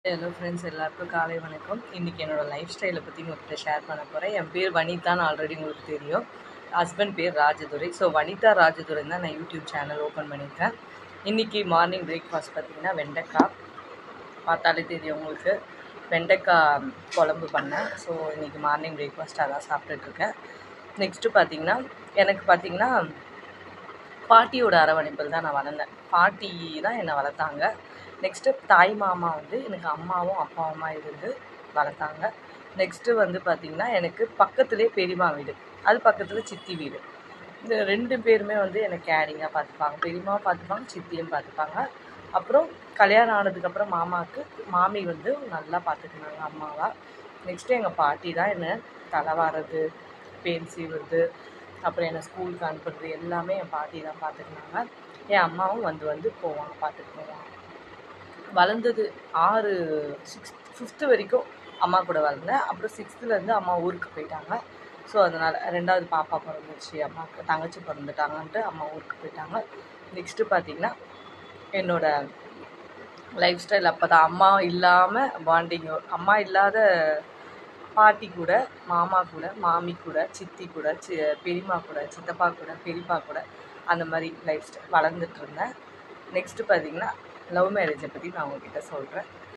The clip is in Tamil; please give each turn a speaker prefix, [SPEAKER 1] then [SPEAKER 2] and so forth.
[SPEAKER 1] ஹலோ ஃப்ரெண்ட்ஸ், எல்லாருக்கும் காலை வணக்கம். இன்றைக்கி என்னோடய லைஃப் ஸ்டைலை பற்றி உங்கள்கிட்ட ஷேர் பண்ண போகிறேன். என் பேர் வனிதான்னு ஆல்ரெடி உங்களுக்கு தெரியும். ஹஸ்பண்ட் பேர் ராஜதுரை. ஸோ வனிதா ராஜதுரை தான் நான் யூடியூப் சேனல் ஓப்பன் பண்ணியிருக்கேன். இன்றைக்கி மார்னிங் பிரேக்ஃபாஸ்ட் பார்த்திங்கன்னா வெண்டைக்காய், பார்த்தாலே தெரியும் உங்களுக்கு, வெண்டைக்காய் குழம்பு பண்ணேன். ஸோ இன்றைக்கி மார்னிங் பிரேக்ஃபாஸ்ட் அதான் சாப்பிட்டுட்ருக்கேன். நெக்ஸ்ட்டு பார்த்திங்கன்னா எனக்கு பார்த்திங்கன்னா பாட்டியோட அரவணைப்பில் தான் நான் வளர்ந்தேன். பாட்டி தான் என்னை வளர்த்தாங்க. நெக்ஸ்ட்டு தாய் மாமா வந்து எனக்கு அம்மாவும் அப்பாவுமா இருந்து வளர்த்தாங்க. நெக்ஸ்ட்டு வந்து பார்த்திங்கன்னா எனக்கு பக்கத்துலேயே பெரியம்மா வீடு, அது பக்கத்தில் சித்தி வீடு. இந்த 2 பேருமே வந்து என்னை கேரிங்காக பார்த்துப்பாங்க. பெரியம்மாவும் பார்த்துப்பாங்க, சித்தியும் பார்த்துப்பாங்க. அப்புறம் கல்யாணம் ஆனதுக்கப்புறம் மாமி வந்து நல்லா பார்த்துக்கினாங்க அம்மாவா. நெக்ஸ்ட்டு எங்கள் பாட்டி தான் என்னை தலைவாறது, பேன் சீவுறது, அப்புறம் என்னை ஸ்கூலுக்கு அனுப்புறது எல்லாமே என் பாட்டி தான் பார்த்துக்கினாங்க. என் அம்மாவும் வந்து வந்து போவாங்க, பார்த்துட்டு போவாங்க. வளர்ந்தது 5th வரைக்கும் அம்மா கூட வளர்ந்தேன். அப்புறம் 6th அம்மா ஊருக்கு போயிட்டாங்க. ஸோ அதனால் 2வது பாப்பா பிறந்துச்சு, அம்மாவுக்கு தங்கச்சி பிறந்துட்டாங்கன்ட்டு அம்மா ஊருக்கு போயிட்டாங்க. நெக்ஸ்ட்டு பார்த்திங்கன்னா என்னோடய லைஃப் ஸ்டைல் அப்போ தான் அம்மா இல்லாமல் பாண்டிங், அம்மா இல்லாத பாட்டி கூட, மாமா கூட, மாமி கூட, சித்தி கூட, பெரியம்மா கூட, சித்தப்பா கூட, பெரியப்பா கூட, அந்த மாதிரி லைஃப் ஸ்டைல் வளர்ந்துட்டுருந்தேன். நெக்ஸ்ட்டு பார்த்திங்கன்னா லவ் மேரேஜை பற்றி நான் உங்ககிட்ட சொல்கிறேன்.